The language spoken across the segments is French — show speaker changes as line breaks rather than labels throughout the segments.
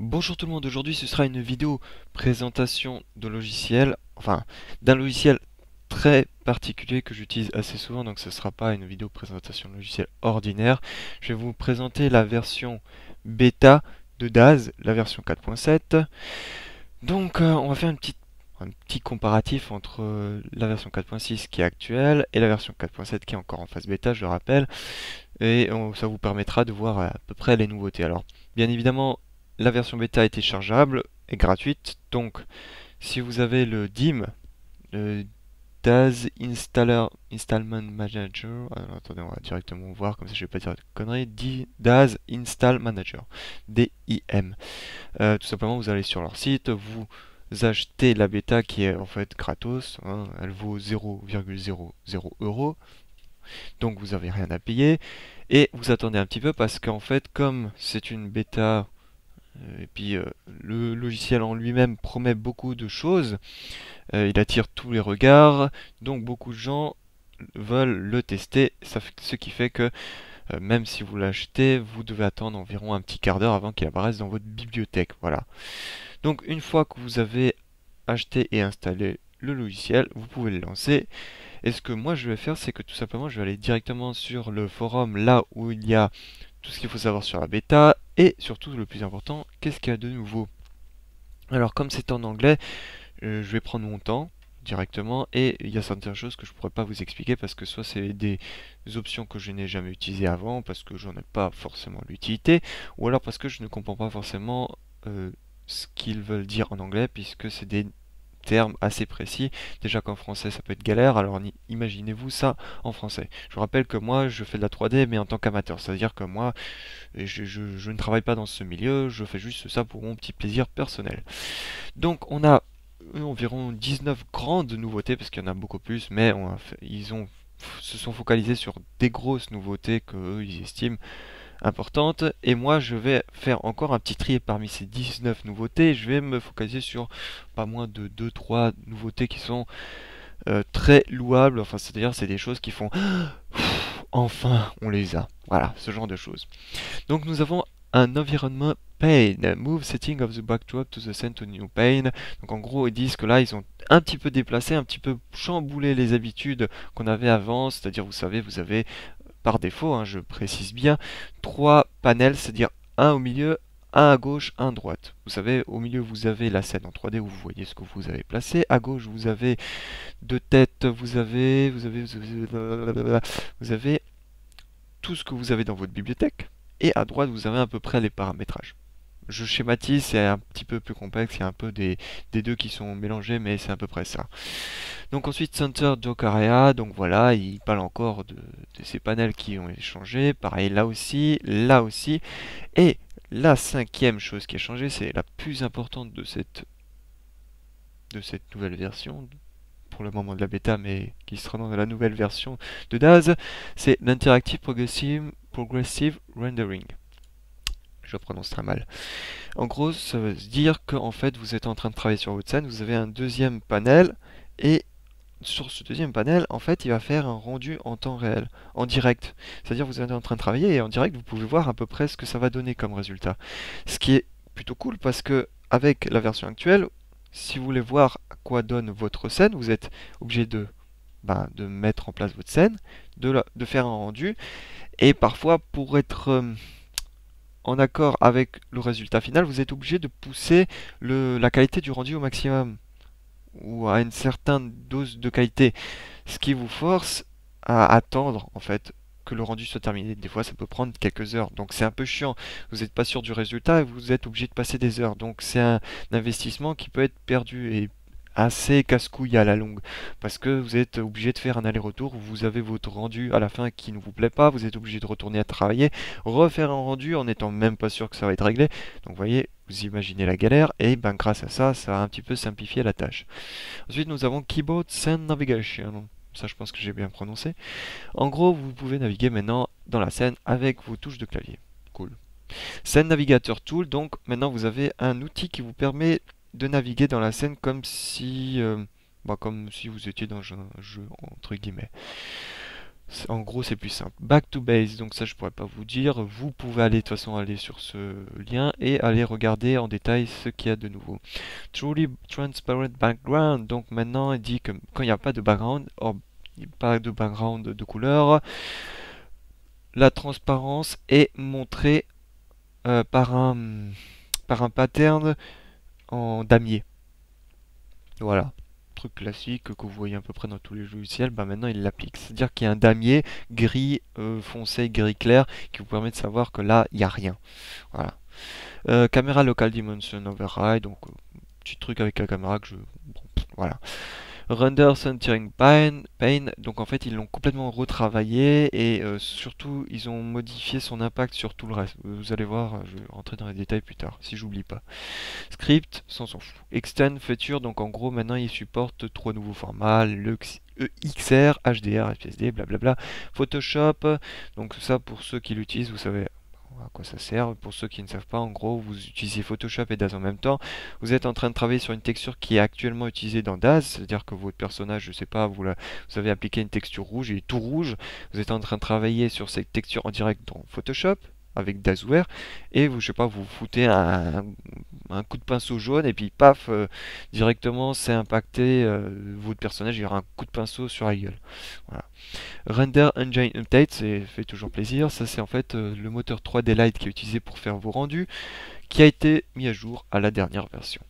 Bonjour tout le monde, aujourd'hui ce sera une vidéo présentation de logiciel, enfin d'un logiciel très particulier que j'utilise assez souvent, donc ce ne sera pas une vidéo présentation de logiciel ordinaire. Je vais vous présenter la version bêta de Daz, la version 4.7. Donc on va faire un petit comparatif entre la version 4.6 qui est actuelle et la version 4.7 qui est encore en phase bêta, je le rappelle, et ça vous permettra de voir à peu près les nouveautés. Alors, bien évidemment, la version bêta est téléchargeable et gratuite, donc si vous avez le DIM, le Daz Installment Manager, alors, attendez, on va directement voir, comme ça je vais pas dire de conneries, Daz Install Manager, DIM. Tout simplement, vous allez sur leur site, vous achetez la bêta qui est en fait gratos, hein, elle vaut 0,00 euros, donc vous n'avez rien à payer. Et vous attendez un petit peu parce qu'en fait, comme c'est une bêta, et puis le logiciel en lui-même promet beaucoup de choses, il attire tous les regards, donc beaucoup de gens veulent le tester, ce qui fait que même si vous l'achetez, vous devez attendre environ un petit quart d'heure avant qu'il apparaisse dans votre bibliothèque. Voilà. Donc une fois que vous avez acheté et installé le logiciel, vous pouvez le lancer. Et ce que moi je vais faire, c'est que tout simplement je vais aller directement sur le forum, là où il y a tout ce qu'il faut savoir sur la bêta, et surtout le plus important, qu'est-ce qu'il y a de nouveau. Alors comme c'est en anglais, je vais prendre mon temps directement, et il y a certaines choses que je pourrais pas vous expliquer parce que soit c'est des options que je n'ai jamais utilisées avant, parce que j'en ai pas forcément l'utilité, ou alors parce que je ne comprends pas forcément ce qu'ils veulent dire en anglais, puisque c'est des termes assez précis. Déjà qu'en français ça peut être galère, alors imaginez-vous ça en français. Je vous rappelle que moi je fais de la 3D mais en tant qu'amateur, c'est-à-dire que moi je ne travaille pas dans ce milieu, je fais juste ça pour mon petit plaisir personnel. Donc on a environ 19 grandes nouveautés, parce qu'il y en a beaucoup plus, mais se sont focalisés sur des grosses nouveautés qu'eux ils estiment importante, et moi je vais faire encore un petit tri parmi ces 19 nouveautés. Je vais me focaliser sur pas moins de 2-3 nouveautés qui sont très louables, enfin c'est-à-dire c'est des choses qui font enfin on les a, voilà, ce genre de choses. Donc nous avons un environnement pane, move setting of the backdrop to the send to new pane. Donc en gros ils disent que là ils ont un petit peu déplacé, un petit peu chamboulé les habitudes qu'on avait avant, c'est-à-dire vous savez, vous avez par défaut, hein, je précise bien, trois panels, c'est-à-dire un au milieu, un à gauche, un à droite. Vous savez, au milieu vous avez la scène en 3D où vous voyez ce que vous avez placé. À gauche vous avez deux têtes, vous avez tout ce que vous avez dans votre bibliothèque. Et à droite vous avez à peu près les paramétrages. Je schématise, c'est un petit peu plus complexe, il y a un peu des deux qui sont mélangés, mais c'est à peu près ça. Donc ensuite Center Dock Area, donc voilà, il parle encore de ces panels qui ont changé, pareil là aussi, là aussi. Et la cinquième chose qui a changé, c'est la plus importante de cette nouvelle version, pour le moment de la bêta, mais qui sera dans la nouvelle version de Daz, c'est l'Interactive Progressive Rendering. Je prononce très mal. En gros, ça veut dire qu'en fait, vous êtes en train de travailler sur votre scène, vous avez un deuxième panel, et sur ce deuxième panel, en fait, il va faire un rendu en temps réel, en direct. C'est-à-dire vous êtes en train de travailler et en direct, vous pouvez voir à peu près ce que ça va donner comme résultat. Ce qui est plutôt cool parce que avec la version actuelle, si vous voulez voir à quoi donne votre scène, vous êtes obligé de mettre en place votre scène, de faire un rendu, et parfois pour être en accord avec le résultat final, vous êtes obligé de pousser la qualité du rendu au maximum ou à une certaine dose de qualité, ce qui vous force à attendre en fait que le rendu soit terminé. Des fois ça peut prendre quelques heures, donc c'est un peu chiant, vous n'êtes pas sûr du résultat et vous êtes obligé de passer des heures, donc c'est un investissement qui peut être perdu et assez casse-couille à la longue, parce que vous êtes obligé de faire un aller-retour, vous avez votre rendu à la fin qui ne vous plaît pas, vous êtes obligé de retourner à travailler, refaire un rendu en n'étant même pas sûr que ça va être réglé. Donc vous voyez, vous imaginez la galère, et ben grâce à ça, ça a un petit peu simplifié la tâche. Ensuite, nous avons Keyboard Scene Navigation. Ça, je pense que j'ai bien prononcé. En gros, vous pouvez naviguer maintenant dans la scène avec vos touches de clavier. Cool. Scène Navigator Tool, donc maintenant vous avez un outil qui vous permet de naviguer dans la scène comme si vous étiez dans un jeu entre guillemets. En gros, c'est plus simple. Back to base, donc ça je pourrais pas vous dire. Vous pouvez aller de toute façon aller sur ce lien et aller regarder en détail ce qu'il y a de nouveau. Truly transparent background. Donc maintenant, il dit que quand il n'y a pas de background, pas de background de couleur, la transparence est montrée par un pattern en damier. Voilà. Truc classique que vous voyez à peu près dans tous les logiciels, bah maintenant il l'applique. C'est-à-dire qu'il y a un damier gris foncé, gris clair, qui vous permet de savoir que là, il n'y a rien. Voilà. Caméra Local Dimension Override, donc petit truc avec la caméra que je... Bon, voilà. Render Centering Pane, donc en fait ils l'ont complètement retravaillé et surtout ils ont modifié son impact sur tout le reste. Vous allez voir, je vais rentrer dans les détails plus tard, si j'oublie pas. Script, ça on s'en fout. Extend Feature, donc en gros maintenant il supporte trois nouveaux formats, le XR, HDR, FSD, blablabla. Photoshop, donc ça pour ceux qui l'utilisent, vous savez à quoi ça sert. Pour ceux qui ne savent pas, en gros, vous utilisez Photoshop et Daz en même temps. Vous êtes en train de travailler sur une texture qui est actuellement utilisée dans Daz, c'est-à-dire que votre personnage, je sais pas, vous avez appliqué une texture rouge, il est tout rouge. Vous êtes en train de travailler sur cette texture en direct dans Photoshop avec Dazware et vous, je sais pas, vous foutez un coup de pinceau jaune et puis paf, directement c'est impacté, votre personnage il aura un coup de pinceau sur la gueule. Voilà. Render Engine Update, c'est fait toujours plaisir. Ça, c'est en fait le moteur 3D Lite qui est utilisé pour faire vos rendus, qui a été mis à jour à la dernière version.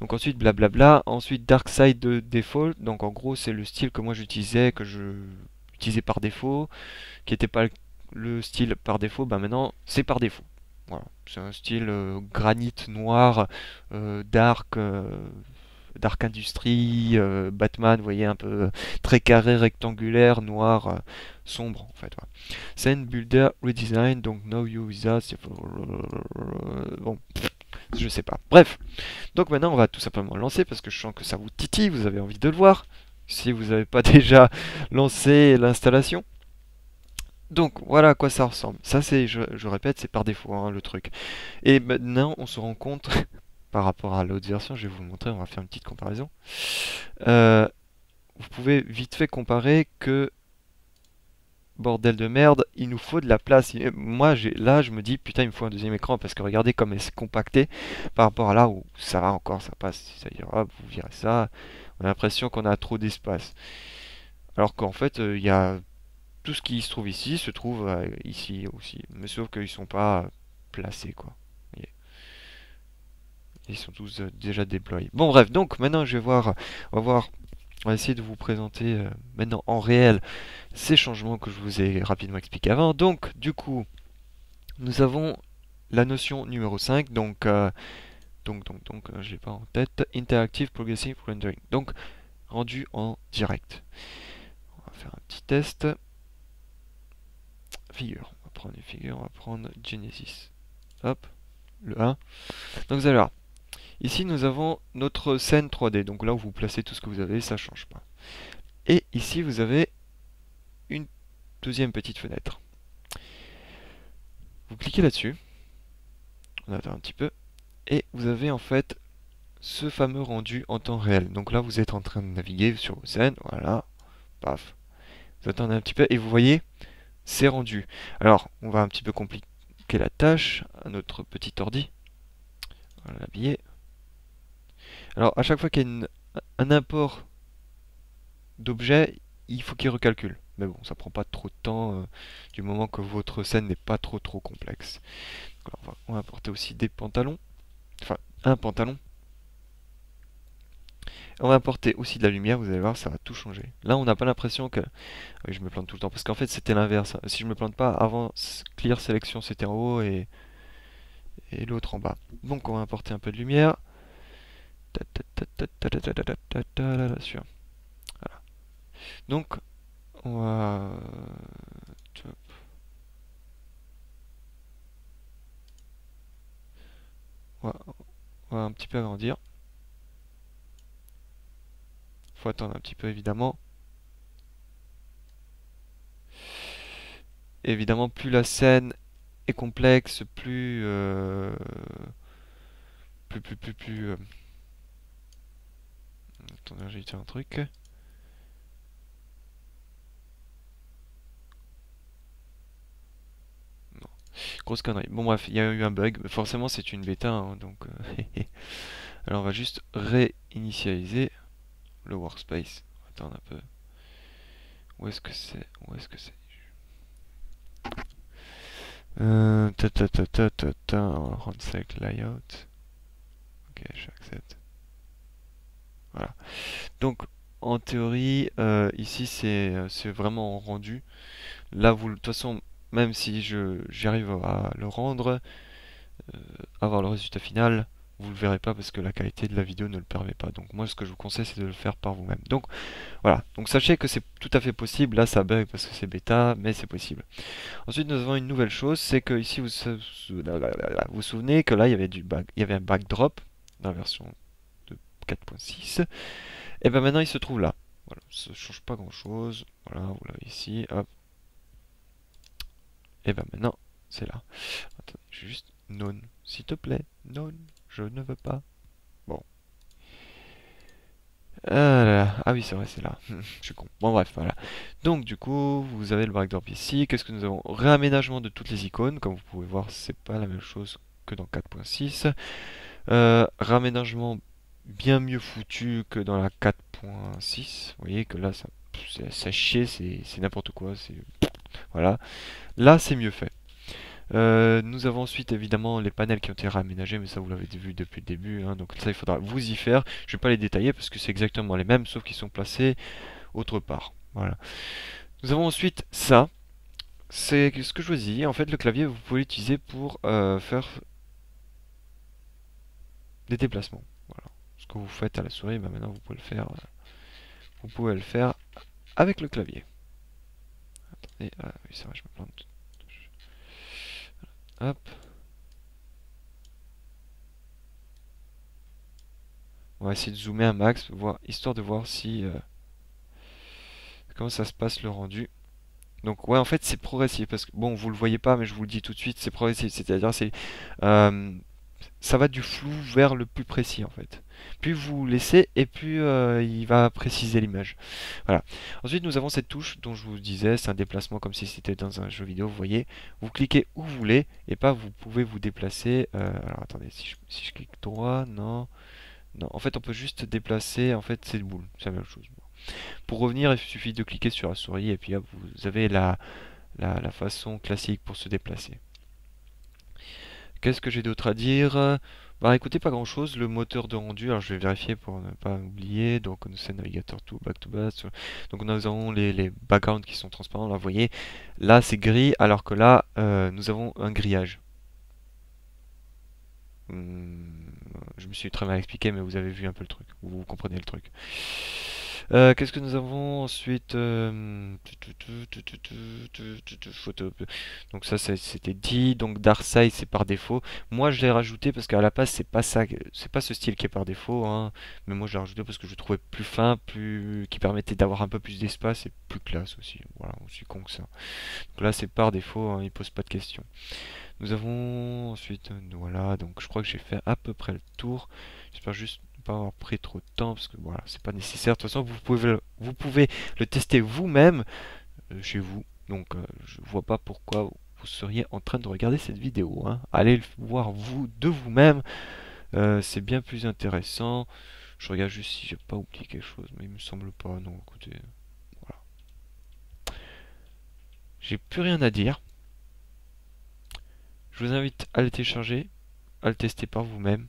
Donc ensuite, blablabla. Ensuite, Dark Side de Default. Donc en gros, c'est le style que moi j'utilisais, que je utilisais par défaut, qui n'était pas le style par défaut. Ben maintenant, c'est par défaut. Voilà. C'est un style granit noir, dark. Dark Industry, Batman, vous voyez, un peu très carré, rectangulaire, noir, sombre en fait. Voilà. Scene Builder Redesign, donc No You That. Bon, je sais pas. Bref, donc maintenant on va tout simplement lancer parce que je sens que ça vous titille, vous avez envie de le voir. Si vous n'avez pas déjà lancé l'installation. Donc voilà à quoi ça ressemble. Ça c'est, je répète, c'est par défaut hein, le truc. Et maintenant on se rend compte par rapport à l'autre version, je vais vous le montrer, on va faire une petite comparaison. Euh, vous pouvez vite fait comparer que bordel de merde, il nous faut de la place. Moi, là, je me dis, putain, il me faut un deuxième écran parce que regardez comme elle s'est compactée par rapport à là où ça va encore, ça passe. C'est-à-dire, hop, vous virez ça, on a l'impression qu'on a trop d'espace. Alors qu'en fait, il y a tout ce qui se trouve ici se trouve ici aussi. Mais sauf qu'ils sont pas placés, quoi. Vous voyez. Ils sont tous déjà déployés. Bon, bref, donc maintenant, on va voir. On va essayer de vous présenter maintenant en réel ces changements que je vous ai rapidement expliqués avant. Donc, du coup, nous avons la notion numéro 5, je l'ai pas en tête, Interactive Progressive Rendering, donc rendu en direct. On va faire un petit test. Figure, on va prendre une figure, on va prendre Genesis. Hop, le 1. Donc vous allez voir, ici nous avons notre scène 3D, donc là où vous placez tout ce que vous avez, ça ne change pas. Et ici vous avez une deuxième petite fenêtre. Vous cliquez là-dessus, on attend un petit peu, et vous avez en fait ce fameux rendu en temps réel. Donc là, vous êtes en train de naviguer sur vos scènes, voilà, paf. Vous attendez un petit peu et vous voyez, c'est rendu. Alors, on va un petit peu compliquer la tâche à notre petit ordi. On va l'habiller. Alors, à chaque fois qu'il y a un import d'objet, il faut qu'il recalcule. Mais bon, ça prend pas trop de temps du moment que votre scène n'est pas trop complexe. Alors, on va importer aussi des pantalons. Enfin, un pantalon. On va importer aussi de la lumière, vous allez voir, ça va tout changer. Là, on n'a pas l'impression que... Oui, je me plante tout le temps, parce qu'en fait, c'était l'inverse. Si je me plante pas, avant, Clear Selection, c'était en haut et l'autre en bas. Donc, on va importer un peu de lumière. Voilà. Donc, on va... On va un petit peu agrandir. Faut attendre un petit peu, évidemment. Évidemment, plus la scène est complexe, plus. Attendez, j'ai dit un truc. Grosse connerie. Bon bref, il y a eu un bug. Forcément, c'est une bêta, hein, donc... Alors, on va juste réinitialiser le workspace. Attends un peu. Où est-ce que c'est? Où est-ce que c'est? On va rendre select layout. Ok, j'accepte. Voilà. Donc, en théorie, ici, c'est vraiment rendu. Là, vous, de toute façon, même si j'arrive à le rendre, avoir le résultat final, vous le verrez pas parce que la qualité de la vidéo ne le permet pas. Donc moi, ce que je vous conseille, c'est de le faire par vous-même. Donc voilà. Donc sachez que c'est tout à fait possible. Là, ça bug parce que c'est bêta, mais c'est possible. Ensuite, nous avons une nouvelle chose, c'est que ici, vous souvenez que là, il y avait il y avait un backdrop dans la version de 4.6. Et bien maintenant, il se trouve là. Voilà, ça ne change pas grand-chose. Voilà, vous l'avez ici. Hop. Et bien maintenant, c'est là. Attendez, je vais juste non, s'il te plaît. Non, je ne veux pas. Bon. Ah oui, c'est vrai, c'est là. Je suis con. Bon, bref, voilà. Donc, du coup, vous avez le backdrop ici. Qu'est-ce que nous avons? Réaménagement de toutes les icônes. Comme vous pouvez voir, c'est pas la même chose que dans 4.6. Réaménagement bien mieux foutu que dans la 4.6. Vous voyez que là, ça chie, c'est n'importe quoi. Voilà. Là, c'est mieux fait. Nous avons ensuite évidemment les panels qui ont été réaménagés, mais ça vous l'avez vu depuis le début, hein, donc ça il faudra vous y faire. Je ne vais pas les détailler parce que c'est exactement les mêmes, sauf qu'ils sont placés autre part. Voilà. Nous avons ensuite ça. C'est ce que je vous dis. En fait, le clavier, vous pouvez l'utiliser pour faire des déplacements. Voilà. Ce que vous faites à la souris, bah, maintenant vous pouvez le faire. Vous pouvez le faire avec le clavier. Attendez, ah, oui, c'est vrai, je me plante. Hop. On va essayer de zoomer un max, histoire de voir si comment ça se passe le rendu. Donc ouais, en fait c'est progressif parce que bon, vous le voyez pas, mais je vous le dis tout de suite, c'est progressif. C'est-à-dire euh, ça va du flou vers le plus précis en fait. Plus vous laissez et plus il va préciser l'image. Voilà. Ensuite nous avons cette touche dont je vous disais, c'est un déplacement comme si c'était dans un jeu vidéo. Vous voyez, vous cliquez où vous voulez et pas vous pouvez vous déplacer. Alors attendez, si je clique droit, non. Non, en fait, on peut juste déplacer, en fait, c'est une boule, c'est la même chose. Pour revenir, il suffit de cliquer sur la souris et puis hop, vous avez la façon classique pour se déplacer. Qu'est-ce que j'ai d'autre à dire? Bah écoutez, pas grand chose, le moteur de rendu, alors je vais vérifier pour ne pas oublier, donc c'est navigateur tout, back to back, donc nous avons les backgrounds qui sont transparents, là vous voyez, là c'est gris, alors que là nous avons un grillage. Je me suis très mal expliqué, mais vous avez vu un peu le truc. Vous comprenez le truc. Qu'est-ce que nous avons ensuite photo. Donc ça, c'était dit. Donc Darkseid, c'est par défaut. Moi, je l'ai rajouté parce qu'à la base, c'est pas ça, c'est pas ce style qui est par défaut, hein. Mais moi, je l'ai rajouté parce que je le trouvais plus fin, qui permettait d'avoir un peu plus d'espace et plus classe aussi. Voilà, aussi con que ça. Donc là, c'est par défaut, hein, il pose pas de questions. Nous avons ensuite, voilà, donc je crois que j'ai fait à peu près le tour. J'espère juste ne pas avoir pris trop de temps parce que voilà, c'est pas nécessaire. De toute façon, vous pouvez le tester vous-même chez vous. Donc, je vois pas pourquoi vous seriez en train de regarder cette vidéo, hein. Allez le voir vous de vous-même, c'est bien plus intéressant. Je regarde juste si j'ai pas oublié quelque chose, mais il me semble pas. Non, écoutez, voilà. J'ai plus rien à dire. Je vous invite à le télécharger, à le tester par vous-même,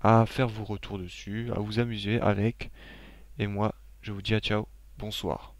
à faire vos retours dessus, à vous amuser avec. Et moi, je vous dis à ciao, bonsoir.